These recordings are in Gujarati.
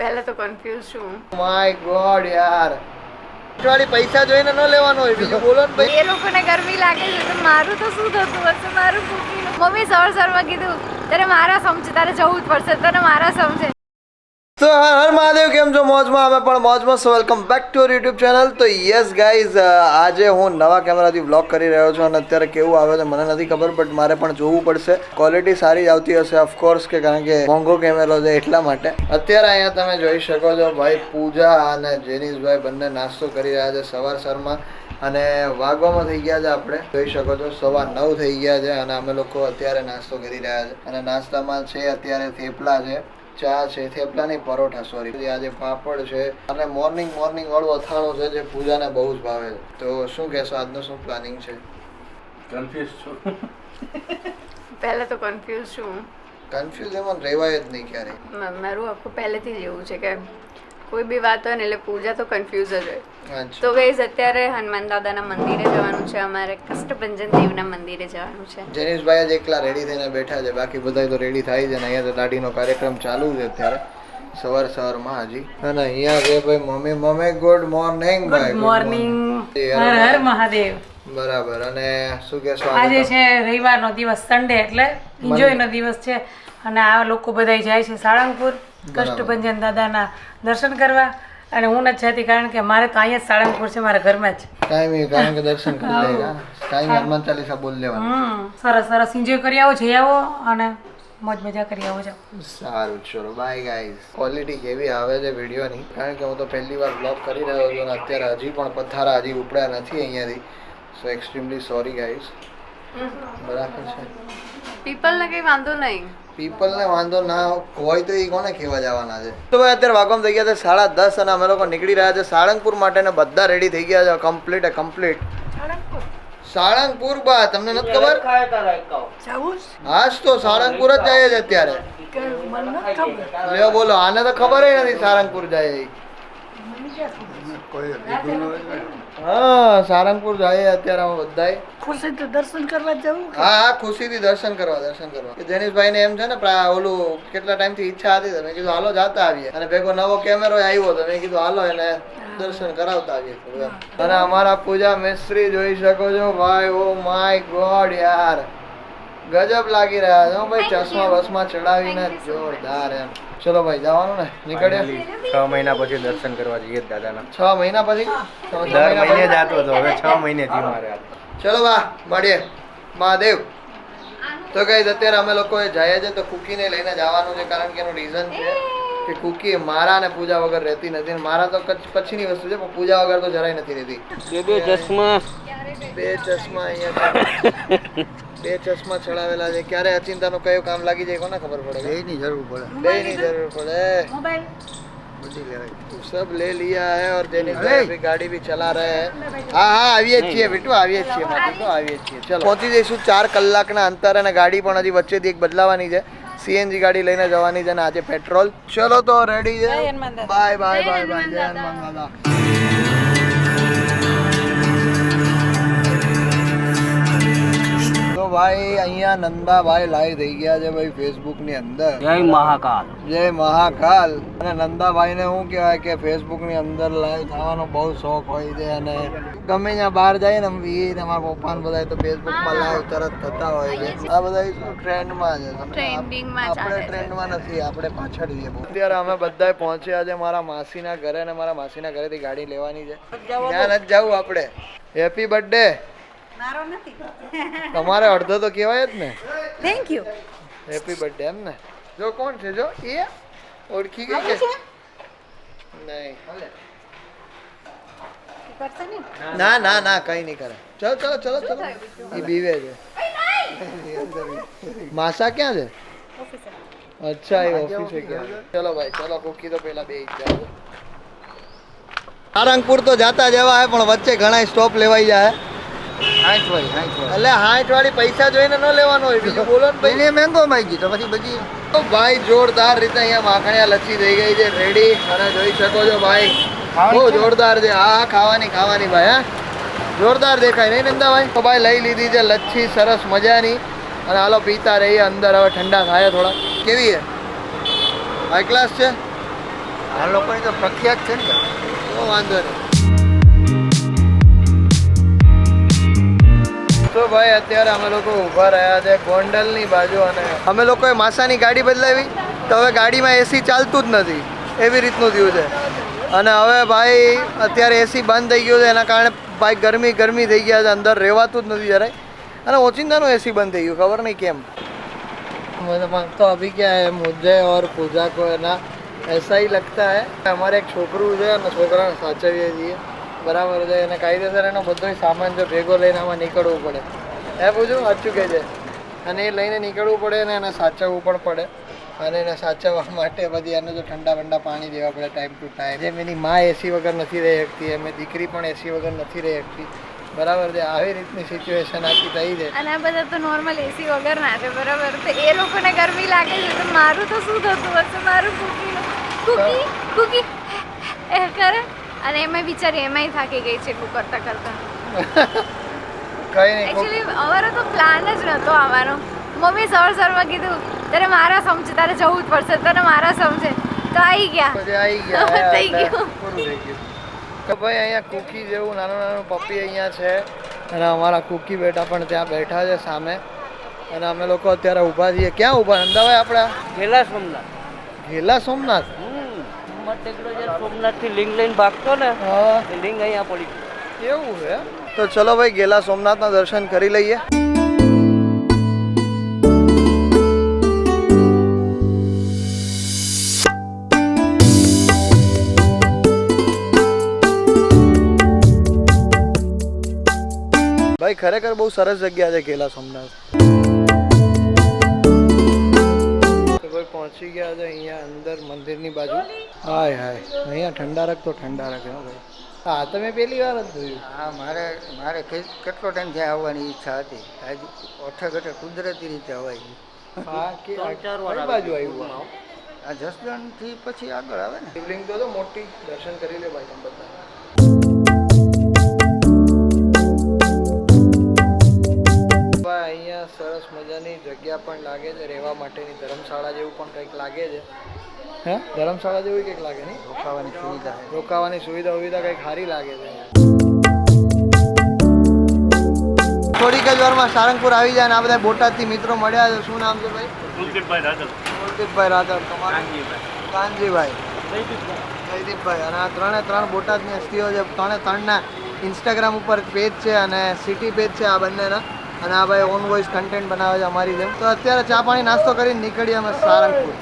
પહેલા તો કન્ફ્યુઝ છું. માય ગોડ યાર, વાળી પૈસા જોઈને ન લેવાનો હોય, બીજું બોલો ને ભાઈ. એ લોકોને ગરમી લાગે છે તો મારું તો શું થતું હશે? મારું કુકીનું મમ્મી સવારમાં કીધું તારે મારા સમજે, તારે જવું જ પડશે, તને મારા સમજે. તો હર મહાદેવ, કેમ છો? મોજમાં? અમે પણ મોજમાં. સો welcome back to our YouTube channel. તો યસ ગાઈઝ, આજે હું નવા કેમેરાથી વ્લોગ કરી રહ્યો છું અને અત્યારે કેવું આવે છે મને નથી ખબર, બટ મારે પણ જોવું પડશે. ક્વોલિટી સારી જ આવતી હશે ઓફકોર્સ, કે કારણ કે મોંઘો કેમેરો છે એટલા માટે. અત્યારે અહીંયા તમે જોઈ શકો છો ભાઈ, પૂજા અને જેનીશભાઈ બંને નાસ્તો કરી રહ્યા છે સવારમાં. અને વાગવામાં થઈ ગયા છે, આપણે જોઈ શકો છો 9:15 થઈ ગયા છે અને અમે લોકો અત્યારે નાસ્તો કરી રહ્યા છે. અને નાસ્તામાં છે અત્યારે થેપલા છે, ચા છે, થેપલા નહીં પરોઠા, સોરી. આજે પાપડ છે અને મોર્નિંગ વાળું અથાણું છે જે પૂજાને બહુ જ ભાવે છે. તો શું કહેશો, આજનું શું પ્લાનિંગ છે? કન્ફ્યુઝ છું. પહેલા તો કન્ફ્યુઝ છું. કન્ફ્યુઝ એમાં રહેવાય જ નહીં ક્યારેય. મારું આખું પહેલેથી જ એવું છે કે કોઈ બી વાત હોય ને એટલે પૂજા તો કન્ફ્યુઝ જ હોય. અચ્છા. તો ગઈઝ અત્યારે હનુમાન દાદાના મંદિરે જવાનું છે, અમારે કષ્ટભંજન દેવના મંદિરે જવાનું છે. જેનીશભાઈ જ એકલા રેડી થઈને બેઠા છે, બાકી બધા તો રેડી થાય છે ને અહીંયા તો દાઢીનો કાર્યક્રમ ચાલુ છે અત્યારે સવારમાં હજી. અને અહીંયા છે ભાઈ મમ્મી. ગુડ મોર્નિંગ ભાઈ. Good morning. હર હર મહાદેવ. બરાબર. અને શું કહેશો? આજે છે રવિવારનો દિવસ, સન્ડે, એટલે એન્જોય નો દિવસ છે. અને આ લોકો બધા જાય છે સાળંગપુર કષ્ટભંજન દાદાના દર્શન કરવા. અને હું નથી જતી કારણ કે મારે તો અહીંયા જ સાળંગપુર છે, મારા ઘરમાં જ. કારણ કે દર્શન કરી લેવા ટાઈમ હનુમાન ચાલીસા બોલ લેવાનું. સરસ એન્જોય કરી આવો, જઈ આવો અને મોજ મજા કરી આવો છો. સારું, ચલો બાય ગાઈઝ. ક્વોલિટી કેવી આવે છે વિડીયોની, કારણ કે હું તો પહેલી વાર બ્લોગ કરી રહ્યો છું અને અત્યારે હજી પણ પથ્થારા હજી ઉપડ્યા નથી અહીંયાથી. સો એક્સ્ટ્રીમલી સોરી ગાઈઝ. બરાબર છે. પીપલને કંઈ વાંધો નહીં. પીપલને વાંધો ના હોય તો એ કોને કહેવા જવાના છે? તો ભાઈ અત્યારે વાગવામાં થઈ ગયા છે 10:30 અને અમે લોકો નીકળી રહ્યા છે સાળંગપુર માટે ને બધા રેડી થઈ ગયા છે કમ્પ્લીટ. સાળંગપુર બા તમને નથી ખબર? હાજ તો સાળંગપુર જ જાય છે અત્યારે. લ્યો બોલો, આને તો ખબર નથી સાળંગપુર જાય. હા, સાળંગપુર જાય અત્યારે અમે બધાય. ખુશીથી દર્શન કરવા જવું. હા, ખુશીથી દર્શન કરવા. જેનીશભાઈ ને એમ છે ને ઓલું કેટલા ટાઈમ થી ઈચ્છા હતી, તો મેં કીધું હાલો જાતા આવીએ. અને ભેગો નવો કેમેરો આવ્યો તો મેં કીધું હાલો એને દર્શન કરાવતા આવીએ. અને અમારા પૂજા મિસ્ત્રી જોઈ શકો છો ભાઈ. ઓ માય ગોડ યાર, ગજબ લાગી રહ્યા છે ભાઈ. ચશ્મા બસમાં ચડાવીને જોરદાર એમ. ચલો ભાઈ, જવાનું ને? નીકળ્યા. 6 મહિના પછી દર્શન કરવા જઈએ દાદાના. 6 મહિના પછી? દર મહિને જતો હતો, હવે 6 મહિનેથી મારે. ચલો બા, મળીએ. મહાદેવ. તો કઈ અત્યારે અમે લોકો જાય છે તો કુકીને લઈને જવાનું છે, કારણ કે એનું રીઝન છે કે કુકી મારા અને પૂજા વગર રહેતી નથી. મારા તો પછીની વસ્તુ છે, પણ પૂજા વગર તો જરાય નથી રહેતી. બે ચશ્મા અહીંયા બે ચશ્મા ચડાવેલા છે. ક્યારે અચિંતાનું કયું કામ લાગી જાય કોને ખબર પડે? બેની જરૂર પડે. सब ले लिया है और देने अभी गाड़ी भी चला रहे हैं. હા આવીએ છીએ બેટુ, આવીએ છીએ. ચલો પહોંચી જઈશું 4 કલાકના અંતરે. અને ગાડી પણ હજી વચ્ચેથી એક બદલાવાની છે, સીએનજી ગાડી લઈને જવાની છે. અને આજે પેટ્રોલ. ચલો તો રેડી છે. બાય. જય હનુમાન દાદા. તો ભાઈ અહીંયા નંદાભાઈ લાઈવ થઈ ગયા છે ભાઈ ફેસબુક ની અંદર. જય મહાકાલ. અને નંદાભાઈ ને શું કહેવાય કે ફેસબુક ની અંદર લાઈવ થવાનો બહુ શોખ હોય છે. અને ગમે ત્યાં બહાર જાય ને અમારા પપ્પા ને બધા તો ફેસબુક માં લાઈવ તરત થતા હોય છે. આ બધા ટ્રેન્ડમાં છે. આપણે ટ્રેન્ડમાં નથી, આપણે પાછળ છીએ. અત્યારે અમે બધા પહોંચ્યા છે મારા માસીના ઘરે. અને મારા માસીના ઘરેથી ગાડી લેવાની છે. ત્યાં નથી જવું આપણે. Happy birthday. મારો નથી. તમારે અડધો તો કહેવાય જ ને. Thank you. હેપી બર્થડે એમ ને. જો કોણ છે? જો એ ઓળખી ગઈ કે નહીં? ના કઈ નહીં કરે. ચલો એ બીવે છે. માસા ક્યાં છે? અચ્છા, એ ઓફિસે ગયા. ચલો ભાઈ, ચલો. કુકી તો પેલા બે જાય. સારંગપુર તો જાતા જવા હે, પણ વચ્ચે ઘણા સ્ટોપ લેવાઈ જાય. 60 વાળી પૈસા જોઈને ન લેવાનો હોય, બીજું બોલો ને ભાઈ. મહેંગો માંગી તો પછી બધી. તો ભાઈ જોરદાર રીતે અહીંયા માખણિયા લચ્છી થઈ ગઈ છે રેડી. અને જોઈ શકો છો ભાઈ, બહુ જોરદાર છે. હા, ખાવાની ભાઈ. હા, જોરદાર દેખાય નહીં નંદાભાઈ? તો ભાઈ લઈ લીધી છે લચ્છી, સરસ મજાની. અને હાલો પીતા રહીએ અંદર. હવે ઠંડા થાય થોડા. કેવી છે? હાઈ ક્લાસ છે. આ લોકોની તો પ્રખ્યાત છે ને. તો વાંધો નહીં. તો ભાઈ અત્યારે અમે લોકો ઊભા રહ્યા છે ગોંડલની બાજુ અને અમે લોકોએ માસાની ગાડી બદલાવી તો હવે ગાડીમાં એસી ચાલતું જ નથી એવી રીતનું થયું છે. અને હવે ભાઈ અત્યારે એસી બંધ થઈ ગયું છે એના કારણે ભાઈ ગરમી થઈ ગયા છે, અંદર રહેવાતું જ નથી જરાય. અને ઓચિંતાનું એસી બંધ થઈ ગયું, ખબર નહીં કેમ. तो अभी क्या है मुझे और पूजा को है ना ऐसा ही लगता है અમારે એક છોકરું છે અને છોકરાને સાચવીએ છીએ બરાબર છે એને કાયદેસર એનો બધો સામાન જો ભેગો લઈને આમાં નીકળવું પડે. હે પૂછું સાચું કે છે. અને એ લઈને નીકળવું પડે ને એને સાચવવું પણ પડે. અને એને સાચવવા માટે બધી એને જો ઠંડા પાણી દેવા પડે ટાઈમ ટુ ટાઈમ. જેમ એની માં એસી વગર નથી રહી શકતી એમ દીકરી પણ એસી વગર નથી રહી શકતી બરાબર છે. આવી રીતની સિચ્યુએશન આખી થઈ છે. અને આ બધા તો નોર્મલ એસી વગર ના છે બરાબર. તો એ લોકોને ગરમી લાગે છે તો મારું તો શું થતું હશે? મારું કુકી એ કરે અને એમાં બિચારી એમાંય થાકી ગઈ છે એટલું કરતા કઈ નહીં. એકચ્યુઅલી અમારો તો પ્લાન જ નહોતો આવવાનો. મમ્મી સવારમાં કીધું તારે મારા સમજે તારે જવું જ પડશે તને મારા સમજે તો આવી ગયા પછી આવી ગયા થઈ ગયું. પૂરું થઈ ગયું. તો ભાઈ અહીંયા કુકી જેવું નાનું પપ્પી અહીંયા છે અને અમારા કુકી બેટા પણ ત્યાં બેઠા છે સામે. અને અમે લોકો અત્યારે ઊભા છીએ. ક્યાં ઊભા અંદાભાઈ આપણા? ગેલા સોમનાથ. ઘેલા સોમનાથ. ટેકડો જે સોમનાથ થી લિંગ લઈને ભાગતો ને હા એ લિંગ અહીંયા પડી ગયું. એવું છે. તો ચલો ભાઈ ગેલા સોમનાથના દર્શન કરી લઈએ. ભાઈ ખરેખર બહુ સરસ જગ્યા છે ગેલા સોમનાથ. તો ભાઈ પહોંચી ગયા છે અહીંયા અંદર મંદિરની બાજુ. હાય અહીંયા ઠંડારક તો ઠંડારક હે ભાઈ. હા તમે પહેલી વાર જ જોયું. હા મારે કેટલો ટાઈમ ત્યાં આવવાની ઈચ્છા હતી. આજ ઓઠે કુદરતી રીતે અવાય. હા કે કઈ બાજુ આવ્યું? આ જસદણથી પછી આગળ આવે ને. શિવલિંગ તો મોટી દર્શન કરી લે ભાઈ તમે બધા. અહીંયા સરસ મજાની જગ્યા પણ લાગે છે રહેવા માટેની. ધર્મશાળા જેવું પણ કંઈક લાગે છે. હે ધર્મશાળા જેવું કંઈક લાગે નહીં? રોકાવાની સુવિધા કંઈક સારી લાગે છે. થોડીક જ વારમાં સારંગપુર આવી જાય અને આ બધા બોટાદથી મિત્રો મળ્યા છે. શું નામ છે ભાઈ? કુલદીપભાઈ રાદલ. કુલદીપભાઈ રાદલ. તમારું? કાનજીભાઈ. જયદીપભાઈ. અને આ ત્રણ બોટાદની હસ્તીઓ છે. ત્રણના ઇન્સ્ટાગ્રામ ઉપર પેજ છે અને સિટી પેજ છે આ બંનેના. અને આ ભાઈ ઓન વોઇસ કન્ટેન્ટ બનાવે છે અમારી જેમ. તો અત્યારે ચા પાણી નાસ્તો કરીને નીકળીએ અમે સારંગપુર.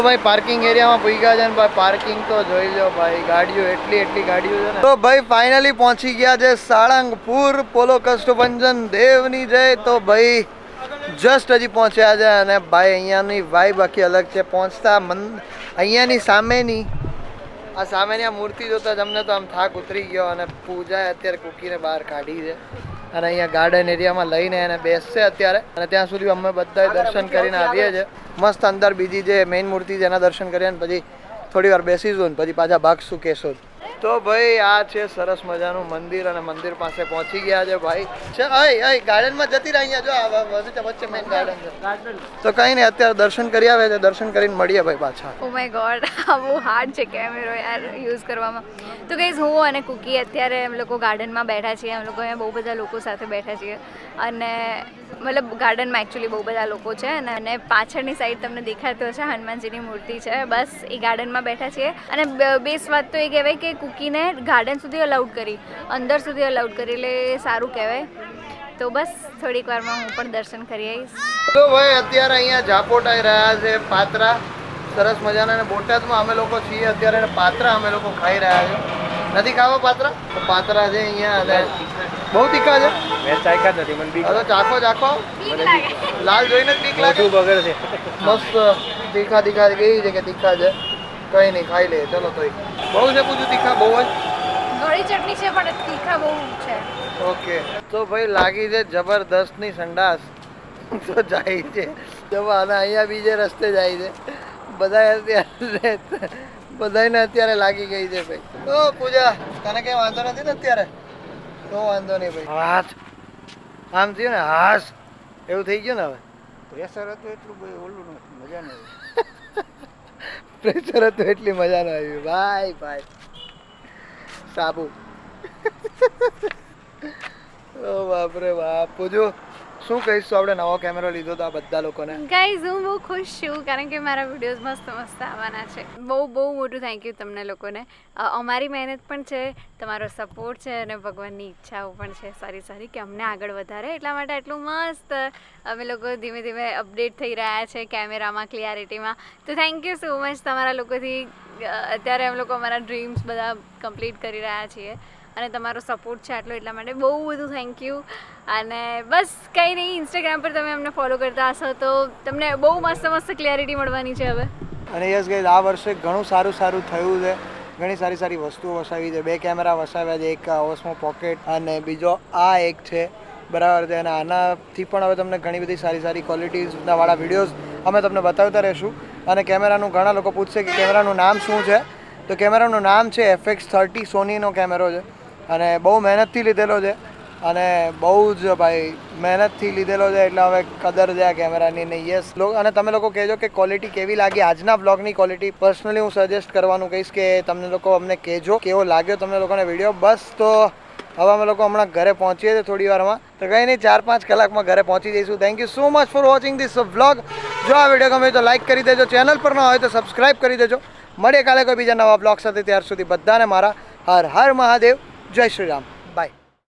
ભાઈ પાર્કિંગ એરિયામાં પૂગ્યા છે ને ભાઈ પાર્કિંગ તો જોઈ લો ભાઈ. ગાડીઓ એટલી ગાડીઓ છે ને. તો ભાઈ ફાઇનલી પહોંચી ગયા છે સાળંગપુર. પોલો કષ્ટભંજન દેવની જય. તો ભાઈ જસ્ટ હજી પહોંચ્યા છે અને ભાઈ અહીંયાની વાઇબ આખી અલગ છે. પહોંચતા અહીંયાની સામેની આ મૂર્તિ જોતા જ અમને તો આમ થાક ઉતરી ગયો. અને પૂજાએ અત્યારે કુકીને બહાર કાઢી છે અને અહીંયા ગાર્ડન એરિયામાં લઈને એને બેસશે અત્યારે. અને ત્યાં સુધી અમે બધા દર્શન કરીને આવીએ છીએ. મસ્ત અંદર બીજી જે મેઇન મૂર્તિ છે એના દર્શન કર્યા ને પછી થોડી વાર બેસીશું ને પછી પાછા ભાગશું કેશોદ. તો ભાઈ આ છે સરસ મજાનું મંદિર અને મંદિર પાસે પહોંચી ગયા છે ભાઈ. ગાર્ડનમાં જતી રહી અહીંયા જો વચ્ચે મેઇન ગાર્ડન છે. તો કંઈ નહીં અત્યારે દર્શન કરી આવે છે. દર્શન કરીને મળીએ ભાઈ પાછા. ઓ માય ગોડ આ બહુ હાર્ડ છે કેમેરો યાર યુઝ કરવામાં. તો ગાઈઝ હું અને કુકી અત્યારે એમ લોકો ગાર્ડનમાં બેઠા છીએ. એમ લોકો અહીંયા બહુ બધા લોકો સાથે બેઠા છીએ અને મતલબ ગાર્ડનમાં એકચ્યુઅલી બહુ બધા લોકો છે અને પાછળની સાઈડ તમને દેખાતો હશે હનુમાનજીની મૂર્તિ છે. બસ એ ગાર્ડનમાં બેઠા છીએ અને બેસ્ટ વાત તો એ કહેવાય કે કુકીને ગાર્ડન સુધી અલાઉડ કરી, અંદર સુધી અલાઉડ કરી એટલે સારું કહેવાય. તો બસ થોડીક વારમાં હું પણ દર્શન કરી આવીશ. તો ભાઈ અત્યારે અહીંયા ઝાપોટાઈ રહ્યા છે પાત્રા સરસ મજાના. અને બોટાદમાં અમે લોકો છીએ અત્યારે પાત્રા અમે લોકો ખાઈ રહ્યા છે. નથી ખાવા પાત્રા? તો પાત્રા છે અહીંયા અને બહુ તીખા છે. મેં ચાખ્યા જ નથી. મને બીક હવે ચાખો લાલ જોઈને જ બીક લાગે. બગર છે. મસ્ત તીખા કેવી છે કે તીખા છે. કઈ નહીં ખાઈ લે ચલો. તોય બહુ છે પૂછું તીખા બહુ જ. ગળી ચટણી છે પણ તીખા બહુ છે. ઓકે તો ભાઈ લાગી છે જબરદસ્તની સંડાસ. તો જાય છે જવા અને અહીંયા બીજે રસ્તે જાય છે. બધાને અત્યારે લાગી ગઈ છે ભાઈ. તો પૂજા તને કઈ વાંધો નથી ને અત્યારે? તો વાંધો નહીં ભાઈ. હાથ આમ થયું ને હાસ એવું થઈ ગયું ને હવે પ્રેશર હતું એટલું બધું ઓલું નહોતું, મજા નહીં આવી. પ્રેશર હતું એટલી મજા ન આવી. ભાઈ ભાઈ સાબુ. ઓ બાપરે બાપ. પૂજો શું કહીશ તું? આપણે નવો કેમેરો લીધો તો આ બધા લોકોને. ગાઈઝ હું બહુ ખુશ છું કારણ કે મારા વિડીયોઝ મસ્ત મસ્ત આવવાના છે. બહુ બહુ મોટું થેન્ક યુ તમને લોકોને. અમારી મહેનત પણ છે, તમારો સપોર્ટ છે અને ભગવાનની ઈચ્છાઓ પણ છે સારી સારી કે અમને આગળ વધારે. એટલા માટે આટલું મસ્ત અમે લોકો ધીમે ધીમે અપડેટ થઈ રહ્યા છે કેમેરામાં, ક્લિયરિટીમાં. તો થેન્ક યુ સો મચ તમારા લોકોથી. અત્યારે અમે લોકો અમારા ડ્રીમ્સ બધા કમ્પ્લીટ કરી રહ્યા છીએ અને તમારો સપોર્ટ છે આટલો, એટલા માટે બહુ બધું થેન્ક યુ. અને બસ કંઈ નહીં, ઇન્સ્ટાગ્રામ પર તમે અમને ફોલો કરતા હશો તો તમને બહુ મસ્ત મસ્ત ક્લિયરિટી મળવાની છે હવે. અને યસ ગાઈઝ, આ વર્ષે ઘણું સારું સારું થયું છે. ઘણી સારી સારી વસ્તુઓ વસાવી છે. 2 કેમેરા વસાવ્યા છે, એક ઓસ્મો પોકેટ અને બીજો આ એક છે, બરાબર છે. અને આનાથી પણ હવે તમને ઘણી બધી સારી સારી ક્વોલિટીઝના વાળા વિડીયોઝ અમે તમને બતાવતા રહીશું. અને કેમેરાનું ઘણા લોકો પૂછશે કે કેમેરાનું નામ શું છે, તો કેમેરાનું નામ છે FX30. સોનીનો કેમેરો છે અને બહુ મહેનતથી લીધેલો છે અને બહુ જ ભાઈ મહેનતથી લીધેલો છે, એટલે હવે કદર છે આ કેમેરાની. ને યસ અને તમે લોકો કહેજો કે ક્વોલિટી કેવી લાગી આજના બ્લોગની ક્વોલિટી. પર્સનલી હું સજેસ્ટ કરવાનું કહીશ કે તમને લોકો અમને કહેજો કેવો લાગ્યો તમને લોકોને વિડીયો. બસ તો હવે અમે લોકો હમણાં ઘરે પહોંચીએ છીએ થોડી વારમાં. તો કંઈ નહીં, 4-5 કલાકમાં ઘરે પહોંચી જઈશું. Thank you so much for watching this vlog. જો આ વિડીયો ગમે તો લાઈક કરી દેજો, ચેનલ પર ન હોય તો સબસ્ક્રાઈબ કરી દેજો. મળીએ કાલે કોઈ બીજા નવા બ્લોગ સાથે. ત્યાર સુધી બધાને મારા હર હર મહાદેવ. જય શ્રી રામ.